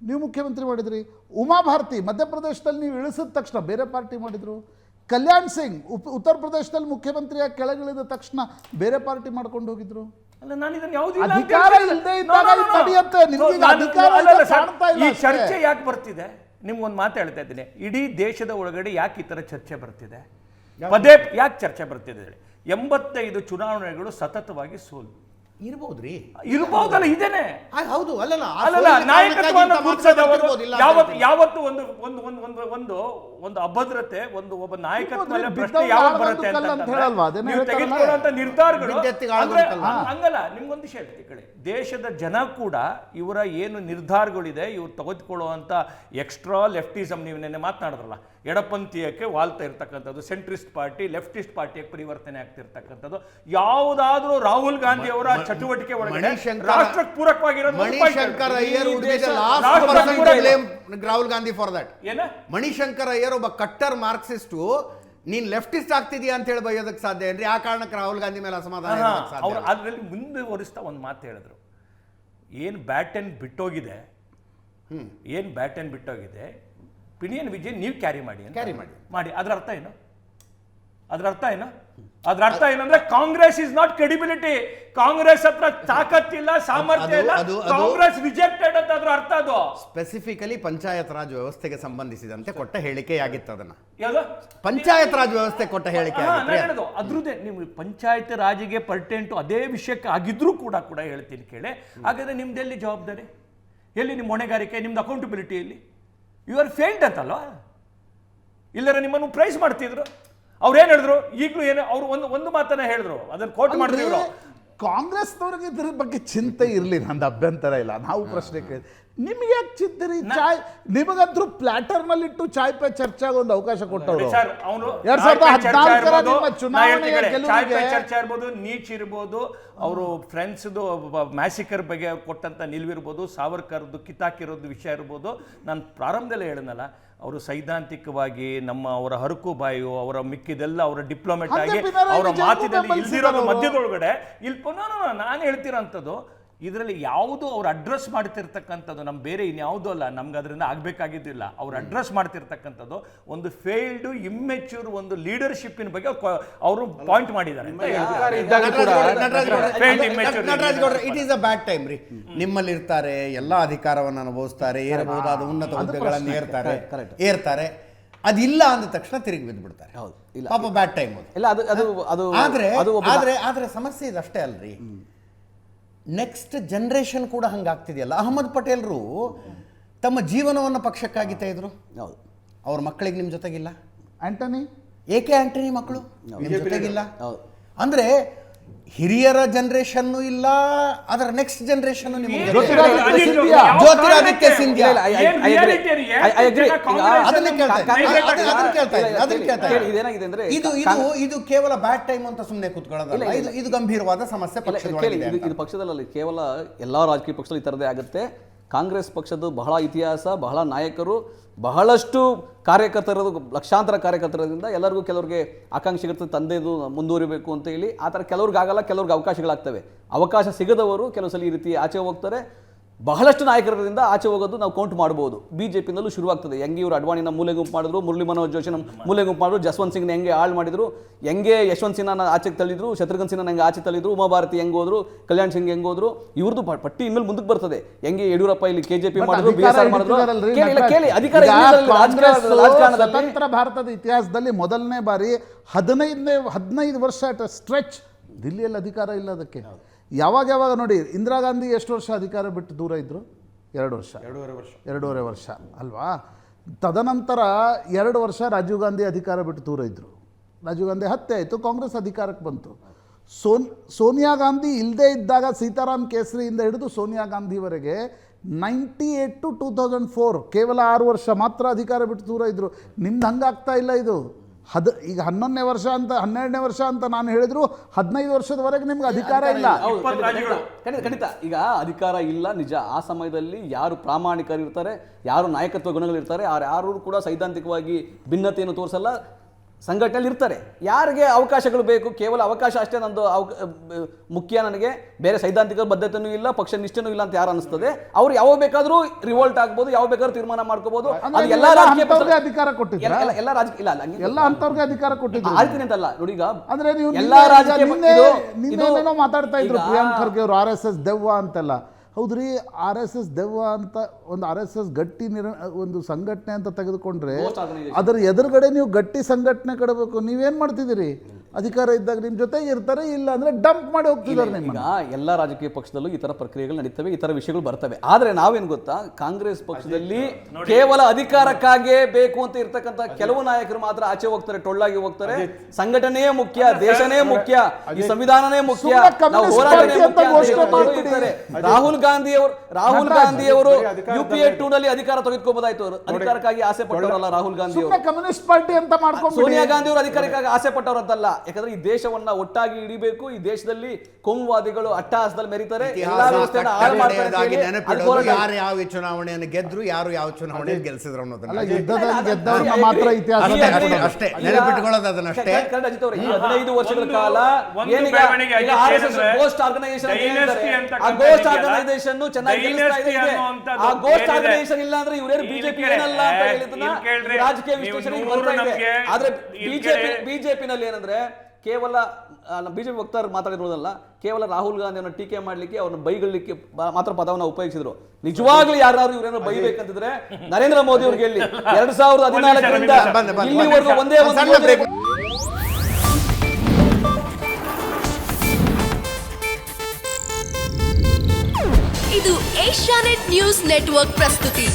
ನೀವು ಮುಖ್ಯಮಂತ್ರಿ ಮಾಡಿದ್ರಿ. ಉಮಾ ಭಾರತಿ ಮಧ್ಯಪ್ರದೇಶದಲ್ಲಿ ನೀವು ಇಳಿಸಿದ ತಕ್ಷಣ ಬೇರೆ ಪಾರ್ಟಿ ಮಾಡಿದ್ರು. ಕಲ್ಯಾಣ್ ಸಿಂಗ್ ಉತ್ತರ ಪ್ರದೇಶದಲ್ಲಿ ಮುಖ್ಯಮಂತ್ರಿಯಾಗಿ ಕೆಳಗಿಳಿದ ತಕ್ಷಣ ಬೇರೆ ಪಾರ್ಟಿ ಮಾಡ್ಕೊಂಡು ಹೋಗಿದ್ರು. ಅಲ್ಲ, ನಾನು ಇದನ್ನ ಯಾವುದು ಅಧಿಕಾರ ಇಲ್ಲದೆ ಇದ್ದಾಗ ತಡೆಯುತ್ತೆ. ನಿಮಗೆ ಅಧಿಕಾರ ಕಾಣ್ತಾ ಇಲ್ಲ. ಈ ಚರ್ಚೆ ಯಾಕೆ ಬರ್ತಿದೆ? ನಿಮ್ಗೊಂದು ಮಾತು ಹೇಳ್ತಾ ಇದ್ದೀನಿ. ಇಡೀ ದೇಶದ ಒಳಗಡೆ ಯಾಕೆ ಈ ತರ ಚರ್ಚೆ ಬರ್ತಿದೆ? ಪದೇ ಯಾಕೆ ಚರ್ಚೆ ಬರ್ತಿದೆ? 85 ಚುನಾವಣೆಗಳು ಸತತವಾಗಿ ಸೋಲು ಇರಬಹುದ್ರಿ, ಇರಬಹುದಲ್ಲ, ಇದೇನೆ. ಹೌದು, ಅಲ್ಲಲ್ಲ, ನಾಯಕತ್ವವನ್ನು ಯಾವತ್ತು ಒಂದು ಅಭದ್ರತೆ, ಒಬ್ಬ ನಾಯಕತ್ವ ಪ್ರಶ್ನೆ ಯಾವಾಗ ಬರುತ್ತೆ ಅಂತ ನೀವು ತೆಗೆದುಕೊಳ್ಳುವಂತ ನಿರ್ಧಾರಗಳು ಹಂಗಲ್ಲ. ನಿಮ್ಗೊಂದು ವಿಷಯ ಹೇಳ್ತೀನಿ ಕೇಳಿ, ದೇಶದ ಜನ ಕೂಡ ಇವರ ಏನು ನಿರ್ಧಾರಗಳಿದೆ, ಇವ್ರು ತೆಗೆದುಕೊಳ್ಳುವಂತ ಎಕ್ಸ್ಟ್ರಾ ಲೆಫ್ಟಿಸಮ್, ನೀವು ನೆನ್ನೆ ಮಾತನಾಡಿದ್ರಲ್ಲ, ಎಡಪಂಥೀಯಕ್ಕೆ ವಾಲ್ತಾ ಇರ್ತಕ್ಕಂಥದ್ದು, ಸೆಂಟ್ರಿಸ್ಟ್ ಪಾರ್ಟಿ ಲೆಫ್ಟಿಸ್ಟ್ ಪಾರ್ಟಿಯಾಗಿ ಪರಿವರ್ತನೆ ಆಗ್ತಿರ್ತಕ್ಕಂಥದ್ದು, ಯಾವುದಾದ್ರೂ ರಾಹುಲ್ ಗಾಂಧಿ ಅವರ ಚಟುವಟಿಕೆ ಒಳಗಡೆ ರಾಷ್ಟ್ರಕ್ಕೆ ಪೂರಕವಾಗಿರೋದು. Mani Shankar Iyer Rahul Gandhi for that. ಏನ ಮಣಿಶಂಕರ್ ಅಯ್ಯರ್ ಒಬ್ಬ ಕಟ್ಟರ್ ಮಾರ್ಕ್ಸಿಸ್ಟ್, ನೀನ್ ಲೆಫ್ಟಿಸ್ಟ್ ಆಗ್ತಿದೀಯ ಅಂತ ಹೇಳಿ ಬೈಯೋದಕ್ಕೆ ಸಾಧ್ಯ ಏನ್ರಿ? ಆ ಕಾರಣಕ್ಕೆ ರಾಹುಲ್ ಗಾಂಧಿ ಮೇಲೆ ಅಸಮಾಧಾನ. ಅವ್ರು ಅದರಲ್ಲಿ ಮುಂದುವರಿಸ್ತಾ ಒಂದು ಮಾತು ಹೇಳಿದ್ರು, ಏನ್ ಬ್ಯಾಟನ್ ಬಿಟ್ಟೋಗಿದೆ, ಪಿನಿಯನ್ ವಿಜಯ್ ನೀವು ಕ್ಯಾರಿ ಮಾಡಿ. ಅದರ ಅರ್ಥ ಏನು? ಅದರ ಅರ್ಥ ಏನಂದ್ರೆ Congress is not credibility. Congress ಹತ್ರ ತಾಕತ್ತಿಲ್ಲ, ಸಾಮರ್ಥ್ಯ ಇಲ್ಲ, ಕಾಂಗ್ರೆಸ್ ರಿಜೆಕ್ಟೆಡ್ ಅಂತ ಅದ್ರ ಅರ್ಥ. ಅದು ಸ್ಪೆಸಿಫಿಕಲಿ ಪಂಚಾಯತ್ ರಾಜ್ ವ್ಯವಸ್ಥೆಗೆ ಸಂಬಂಧಿಸಿದಂತೆ ಕೊಟ್ಟ ಹೇಳಿಕೆಯಾಗಿತ್ತು. ಅದನ್ನ ಯಾವ್ದು ಪಂಚಾಯತ್ ರಾಜ್ ವ್ಯವಸ್ಥೆ ಕೊಟ್ಟ ಹೇಳಿಕೆ ಅದ್ರದ್ದೇ. ನೀವು ಪಂಚಾಯತ್ ರಾಜಿಗೆ ಪರ್ಟೆಂಟು ಅದೇ ವಿಷಯಕ್ಕೆ ಆಗಿದ್ರೂ ಕೂಡ ಹೇಳ್ತೀನಿ ಕೇಳಿ. ಹಾಗಾದ್ರೆ ನಿಮ್ದೆಲ್ಲಿ ಜವಾಬ್ದಾರಿ, ಎಲ್ಲಿ ನಿಮ್ಮ ಹೊಣೆಗಾರಿಕೆ, ನಿಮ್ದು ಅಕೌಂಟಬಿಲಿಟಿ ಎಲ್ಲಿ? ಯು ಆರ್ ಫೇಲ್ಡ್ ಅಂತಲ್ವಾ? ಇಲ್ಲರ ನಿಮ್ಮನ್ನು ಪ್ರೈಸ್ ಮಾಡ್ತಿದ್ರು. ಅವ್ರು ಏನ್ ಹೇಳಿದ್ರು? ಈಗಲೂ ಏನು ಅವ್ರು ಒಂದು ಮಾತನ್ನ ಹೇಳಿದ್ರು, ಅದನ್ನ ಕೋಟ್ ಮಾಡಿದ್ರು. ಕಾಂಗ್ರೆಸ್ನವ್ರಿಗೆ ಇದ್ರ ಬಗ್ಗೆ ಚಿಂತೆ ಇರಲಿ, ನಂದು ಅಭ್ಯಂತರ ಇಲ್ಲ. ನಾವು ಪ್ರಶ್ನೆ ಕೇಳಿ, ನಿಮ್ಗೆ ಯಾಕೆ ಚಿಂತೆ ರೀ? ಚಾಯ್ ನಿಮಗಂತೂ ಪ್ಲಾಟರ್ ನಲ್ಲಿ ಇಟ್ಟು ಚಾಯ್ ಪೇ ಚರ್ಚೆಗೆ ಒಂದು ಅವಕಾಶ ಕೊಟ್ಟವರು. 2014 ಚರ್ಚೆ ಇರ್ಬೋದು, ನೀಚ್ ಇರ್ಬೋದು, ಅವರು ಫ್ರೆಂಡ್ಸ್ ಮ್ಯಾಸಿಕರ್ ಬಗ್ಗೆ ಕೊಟ್ಟಂತ ನಿಲುವಿರ್ಬೋದು, ಸಾವರ್ಕರ್ದು ಕಿತ್ತಾಕಿರೋದು ವಿಷಯ ಇರ್ಬೋದು. ನಾನು ಪ್ರಾರಂಭದಲ್ಲೇ ಹೇಳಿದ್ನಲ್ಲ, ಅವರು ಸೈದ್ಧಾಂತಿಕವಾಗಿ ಅವರ ಹರಕು ಬಾಯು, ಅವರ ಮಿಕ್ಕಿದೆಲ್ಲ ಅವರ ಡಿಪ್ಲೊಮೆಟ್ ಆಗಿ ಅವರ ಮಾತಿನಲ್ಲಿ ಇಲ್ದಿರೋದು ಮಧ್ಯದೊಳಗಡೆ ನಾನು ಹೇಳ್ತಿರೋಂಥದ್ದು. ಇದರಲ್ಲಿ ಯಾವುದು ಅವ್ರು ಅಡ್ರೆಸ್ ಮಾಡ್ತಿರ್ತಕ್ಕಂಥದ್ದು ನಮ್ಮ ಬೇರೆ ಇನ್ಯಾವುದೂ ಅಲ್ಲ, ನಮ್ಗೆ ಅದರಿಂದ ಆಗಬೇಕಾಗಿದ್ದಿಲ್ಲ. ಅವ್ರು ಅಡ್ರೆಸ್ ಮಾಡ್ತಿರ್ತಕ್ಕಂಥದ್ದು ಒಂದು ಫೇಲ್ಡ್ ಇಮ್ಮೆಚ್ಯೂರ್ ಒಂದು ಲೀಡರ್ಶಿಪ್ಪಿನ ಬಗ್ಗೆ ಅವರು ಪಾಯಿಂಟ್ ಮಾಡಿದ್ದಾರೆ. It is a bad time ರೀ. ನಿಮ್ಮಲ್ಲಿ ಇರ್ತಾರೆ, ಎಲ್ಲ ಅಧಿಕಾರವನ್ನು ಅನುಭವಿಸ್ತಾರೆ, ಏರಬಹುದಾದ ಉನ್ನತ ಹುದ್ದೆಗಳನ್ನು ಏರ್ತಾರೆ. ಅದಿಲ್ಲ ಅಂದ ತಕ್ಷಣ ತಿರುಗಿ ಬಿದ್ದು ಬಿಡ್ತಾರೆ. ಪಾಪ ಬ್ಯಾಡ್ ಟೈಮ್ ಅದು. ಆದ್ರೆ ಸಮಸ್ಯೆ ಇದಷ್ಟೇ ಅಲ್ರಿ, ನೆಕ್ಸ್ಟ್ ಜನರೇಷನ್ ಕೂಡ ಹಂಗಾಗ್ತಿದೆಯಲ್ಲ. ಅಹಮದ್ ಪಟೇಲ್ರು ತಮ್ಮ ಜೀವನವನ್ನು ಪಕ್ಷಕ್ಕಾಗಿ ತೆಗೆದ್ರು. ಅವ್ರ ಮಕ್ಕಳಿಗೆ ನಿಮ್ಮ ಜೊತೆಗಿಲ್ಲ. ಆಂಟನಿ ಮಕ್ಕಳು ನಿಮ್ಮ ಜೊತೆಗಿಲ್ಲ. ಅಂದ್ರೆ ಹಿರಿಯರ ಜನರೇಷನ್ ಇಲ್ಲ, ಅದರ ನೆಕ್ಸ್ಟ್ ಜನರೇಷನ್ ಜ್ಯೋತಿರಾದಿತ್ಯ ಸಿಂಧ್ಯಾ. ಇದು ಕೇವಲ ಬ್ಯಾಡ್ ಟೈಮ್ ಅಂತ ಸುಮ್ಮನೆ ಕೂತ್ಕೊಳ್ಳೋದಲ್ಲ, ಇದು ಗಂಭೀರವಾದ ಸಮಸ್ಯೆ ಪಕ್ಷದಲ್ಲಿ. ಇದು ಪಕ್ಷದಲ್ಲಿ ಕೇವಲ ಎಲ್ಲಾ ರಾಜಕೀಯ ಪಕ್ಷದಲ್ಲಿ ಈ ತರದೇ ಆಗುತ್ತೆ. ಕಾಂಗ್ರೆಸ್ ಪಕ್ಷದ ಬಹಳ ಇತಿಹಾಸ, ಬಹಳ ನಾಯಕರು, ಬಹಳಷ್ಟು ಕಾರ್ಯಕರ್ತರದು, ಲಕ್ಷಾಂತರ ಕಾರ್ಯಕರ್ತರಿಂದ ಎಲ್ಲರಿಗೂ ಕೆಲವ್ರಿಗೆ ಆಕಾಂಕ್ಷೆಗಳಿರ್ತದೆ ತಂದೆದು ಮುಂದುವರಿಬೇಕು ಅಂತ ಹೇಳಿ. ಆ ಥರ ಕೆಲವ್ರಿಗೆ ಆಗಲ್ಲ, ಕೆಲವ್ರಿಗೆ ಅವಕಾಶಗಳಾಗ್ತವೆ. ಅವಕಾಶ ಸಿಗದವರು ಕೆಲವು ಸಲ ಈ ರೀತಿ ಆಚೆ ಹೋಗ್ತಾರೆ. ಬಹಳಷ್ಟು ನಾಯಕರಿಂದ ಆಚೆ ಹೋಗೋದು ನಾವು ಕೌಂಟ್ ಮಾಡ್ಬೋದು. ಬಿಜೆಪಿನಲ್ಲೂ ಶುರುವಾಗ್ತದೆ. ಹೆಂಗೆ ಇವರು ಅಡ್ವಾಣಿನ ಮೂಲೆ ಗುಂಪು ಮಾಡಿದ್ರು, ಮುರಳಿ ಮನೋಹರ್ ಜೋಶಿನ ಮೂಲೆ ಗುಂಪು ಮಾಡಿದ್ರು, ಜಸ್ವಂತ್ ಸಿಂಗ್ನ ಹೆಂಗೆ ಹಾಳು ಮಾಡಿದ್ರು, ಹೆಂಗೆ ಯಶವಂತ್ ಸಿನ್ಹಾನ ಆಚೆಗೆ ತಳ್ಳಿದ್ರು, ಶತ್ರುಘ್ನ ಸಿನ್ಹಾನ ಹೆಂಗೆ ಆಚೆ ತಳ್ಳಿದ್ರು, ಉಮಾ ಭಾರತಿ ಹೆಂಗೆ ಹೋದ್ರು, ಕಲ್ಯಾಣ್ ಸಿಂಗ್ ಹೆಂಗೆ ಹೋದ್ರು, ಇವ್ರದ್ದು ಪಟ್ಟಿ ಇನ್ಮೇಲೆ ಮುಂದಕ್ಕೆ ಬರ್ತದೆ. ಹೆಂಗೆ ಯಡಿಯೂರಪ್ಪ ಇಲ್ಲಿ ಕೆಜೆಪಿ ಮಾಡಿದ್ರು, BSR ಮಾಡಿದ್ರು. ಕೇಳಿ ಅಧಿಕಾರ ಸ್ವತಂತ್ರ ಭಾರತದ ಇತಿಹಾಸದಲ್ಲಿ ಮೊದಲನೇ ಬಾರಿ 15 ವರ್ಷ ಸ್ಟ್ರೆಚ್ ದಿಲ್ಲಿಯಲ್ಲಿ ಅಧಿಕಾರ ಇಲ್ಲ. ಅದಕ್ಕೆ ಯಾವಾಗ ನೋಡಿ, ಇಂದಿರಾ ಗಾಂಧಿ ಎಷ್ಟು ವರ್ಷ ಅಧಿಕಾರ ಬಿಟ್ಟು ದೂರ ಇದ್ರು? 2.5 ವರ್ಷ ಅಲ್ವಾ? ತದನಂತರ 2 ವರ್ಷ ರಾಜೀವ್ ಗಾಂಧಿ ಅಧಿಕಾರ ಬಿಟ್ಟು ದೂರ ಇದ್ರು. ರಾಜೀವ್ ಗಾಂಧಿ ಹತ್ಯೆ ಆಯಿತು, ಕಾಂಗ್ರೆಸ್ ಅಧಿಕಾರಕ್ಕೆ ಬಂತು. ಸೋನಿಯಾ ಗಾಂಧಿ ಇಲ್ಲದೇ ಇದ್ದಾಗ ಸೀತಾರಾಮ್ ಕೇಸರಿಯಿಂದ ಹಿಡಿದು ಸೋನಿಯಾ ಗಾಂಧಿವರೆಗೆ 98 to 2004 ಕೇವಲ 6 ವರ್ಷ ಮಾತ್ರ ಅಧಿಕಾರ ಬಿಟ್ಟು ದೂರ ಇದ್ರು. ನಿಮ್ದು ಹಂಗಾಗ್ತಾ ಇಲ್ಲ. ಇದು ಈಗ 11ನೇ ವರ್ಷ ಅಂತ 12ನೇ ವರ್ಷ ಅಂತ ನಾನು ಹೇಳಿದ್ರು, 15 ವರ್ಷದವರೆಗೆ ನಿಮ್ಗೆ ಅಧಿಕಾರ ಇಲ್ಲ. ಖಂಡಿತ ಈಗ ಅಧಿಕಾರ ಇಲ್ಲ ನಿಜ. ಆ ಸಮಯದಲ್ಲಿ ಯಾರು ಪ್ರಾಮಾಣಿಕರಿರ್ತಾರೆ, ಯಾರು ನಾಯಕತ್ವ ಗುಣಗಳಿರ್ತಾರೆ, ಯಾರು ಕೂಡ ಸೈದ್ಧಾಂತಿಕವಾಗಿ ಭಿನ್ನತೆಯನ್ನು ತೋರಿಸಲ್ಲ. ಸಂಘಟನೆಯಲ್ಲಿ ಇರ್ತಾರೆ. ಯಾರಿಗೆ ಅವಕಾಶಗಳು ಬೇಕು, ಕೇವಲ ಅವಕಾಶ ಅಷ್ಟೇ ನಂದು ಮುಖ್ಯ, ನನಗೆ ಬೇರೆ ಸೈದ್ಧಾಂತಿಕ ಬದ್ಧತೆನೂ ಇಲ್ಲ, ಪಕ್ಷ ನಿಷ್ಠೆನೂ ಇಲ್ಲ ಅಂತ ಯಾರು ಅನಿಸ್ತದೆ ಅವ್ರು ಯಾವ ಬೇಕಾದ್ರೂ ರಿವೋಲ್ಟ್ ಆಗ್ಬೋದು, ಯಾವ ಬೇಕಾದ್ರೂ ತೀರ್ಮಾನ ಮಾಡ್ಕೋಬಹುದು. ಅದು ಎಲ್ಲ ರಾಜಕೀಯ ಅಧಿಕಾರ ಕೊಟ್ಟಿದ್ರು, ಎಲ್ಲ ರಾಜಕೀಯ ಇಲ್ಲ ಎಲ್ಲ ಅಂತವ್ರಿಗೆ ಅಧಿಕಾರ ಕೊಟ್ಟಿದ್ರು. ಆಳ್ತೀನಿ ಅಂತಲ್ಲ ನೋಡಿ, ಈಗ ಅಂದ್ರೆ ನೀವು ಎಲ್ಲಾ ರಾಜಕೀಯ ನಿನ್ನೇನೋ ಮಾತಾಡ್ತಾ ಇದ್ರು ಪ್ರಿಯಾಂಕ್ ಖರ್ಗೆ ಅವರು RSS ದೆವ್ವ ಅಂತೆಲ್ಲ. ಹೌದ್ರಿ, RSS ದೆವ್ವ ಅಂತ ಒಂದು RSS ಗಟ್ಟಿ ಒಂದು ಸಂಘಟನೆ ಅಂತ ತೆಗೆದುಕೊಂಡ್ರೆ ಅದರ ಎದುರುಗಡೆ ನೀವು ಗಟ್ಟಿ ಸಂಘಟನೆ ಕೊಡಬೇಕು. ನೀವೇನ್ ಮಾಡ್ತಿದ್ದೀರಿ? ಅಧಿಕಾರ ಇದ್ದಾಗ ನಿಮ್ ಜೊತೆಗೆ ಇರ್ತಾರೆ, ಇಲ್ಲ ಅಂದ್ರೆ ಡಂಪ್ ಮಾಡಿ ಹೋಗ್ತಿದ್ದಾರೆ. ಈಗ ಎಲ್ಲ ರಾಜಕೀಯ ಪಕ್ಷದಲ್ಲೂ ಈ ತರ ಪ್ರಕ್ರಿಯೆಗಳು ನಡೀತವೆ, ಈ ತರ ವಿಷಯಗಳು ಬರ್ತವೆ. ಆದ್ರೆ ನಾವೇನ್ ಗೊತ್ತಾ, ಕಾಂಗ್ರೆಸ್ ಪಕ್ಷದಲ್ಲಿ ಕೇವಲ ಅಧಿಕಾರಕ್ಕಾಗೇ ಬೇಕು ಅಂತ ಇರ್ತಕ್ಕಂಥ ಕೆಲವು ನಾಯಕರು ಮಾತ್ರ ಆಚೆ ಹೋಗ್ತಾರೆ, ಟೊಳ್ಳಾಗಿ ಹೋಗ್ತಾರೆ. ಸಂಘಟನೆಯೇ ಮುಖ್ಯ, ದೇಶನೇ ಮುಖ್ಯ, ಈ ಸಂವಿಧಾನನೇ ಮುಖ್ಯ, ನಾವು ಹೋರಾಟನೇ ಮುಖ್ಯ. ರಾಹುಲ್ ಗಾಂಧಿ ಅವರು UPA 2 ನಲ್ಲಿ ಅಧಿಕಾರ ತೆಗೆದುಕೋಬಹುದಾಯ್ತು. ಅಧಿಕಾರಕ್ಕಾಗಿ ಆಸೆ ಪಟ್ಟವರಲ್ಲ ರಾಹುಲ್ ಗಾಂಧಿ ಅವರು. ಕಮ್ಯುನಿಸ್ಟ್ ಪಾರ್ಟಿ ಅಂತ ಮಾಡ್ಕೊಂಡು ಸೋನಿಯಾ ಗಾಂಧಿ ಅವರು ಅಧಿಕಾರಕ್ಕಾಗಿ ಆಸೆ ಪಟ್ಟವರದ್ದಲ್ಲ. ಯಾಕಂದ್ರೆ ಈ ದೇಶವನ್ನ ಒಟ್ಟಾಗಿ ಹಿಡಿಬೇಕು, ಈ ದೇಶದಲ್ಲಿ ಕೋಮುವಾದಿಗಳು ಅಟ್ಟಹಾಸದಲ್ಲಿ ಮೆರೀತಾರೆ, ಎಲ್ಲಾ ವ್ಯವಸ್ಥೆಯನ್ನ ಹಾಳು ಮಾಡ್ತಾರೆ. ಯಾರು ಯಾವ ಚುನಾವಣೆಯನ್ನು ಗೆದ್ರು, ಯಾರು ಯಾವ ಚುನಾವಣೆಯನ್ನು ಗೆಲ್ಸಿದ್ರು ಅನ್ನೋದನ್ನ ಯುದ್ಧದಲ್ಲಿ ಗೆದ್ದವ್ರನ್ನ ಮಾತ್ರ ಇತಿಹಾಸ ಅಷ್ಟೇ ನೆನಪಿಟ್ಕೊಳ್ಳೋದು, ಅದನ್ನಷ್ಟೇ. ಈ 15 ವರ್ಷಗಳ ಕಾಲ ಗೋಸ್ಟ್ ಆರ್ಗನೈಸೇಷನ್ ಚೆನ್ನಾಗಿ ಆ ಗೋಸ್ಟ್ ಆರ್ಗನೈಸೇಷನ್ ಇಲ್ಲ ಅಂದ್ರೆ ಇವರೇನು ಬಿಜೆಪಿ ಏನಲ್ಲ ಅಂತ ಹೇಳಿದ್ನ ರಾಜಕೀಯ ವಿಶ್ಲೇಷಣೆ ಬರ್ತಾ ಇದೆ. ಆದ್ರೆ ಬಿಜೆಪಿನಲ್ಲಿ ಏನಂದ್ರೆ ಕೇವಲ ಬಿಜೆಪಿ ವಕ್ತಾರರು ಮಾತಾಡಿರೋದಲ್ಲ, ಕೇವಲ ರಾಹುಲ್ ಗಾಂಧಿಯನ್ನು ಟೀಕೆ ಮಾಡ್ಲಿಕ್ಕೆ, ಅವ್ರನ್ನ ಬೈಗಲಿಕ್ಕೆ ಮಾತ್ರ ಪದವನ್ನು ಉಪಯೋಗಿಸಿದ್ರು. ನಿಜವಾಗ್ಲೂ ಯಾರು ಇವರೇನೋ ಬೈಬೇಕಂತಿದ್ರೆ ನರೇಂದ್ರ ಮೋದಿ ಅವ್ರಿಗೆ ಹೇಳಿ 2014ರಿಂದ ಇಲ್ಲಿವರೆಗೂ ಒಂದೇ ಒಂದು ಇದು ಏಷ್ಯಾನೆಟ್ ನ್ಯೂಸ್ ನೆಟ್ವರ್ಕ್ ಪ್ರಸ್ತುತಿ.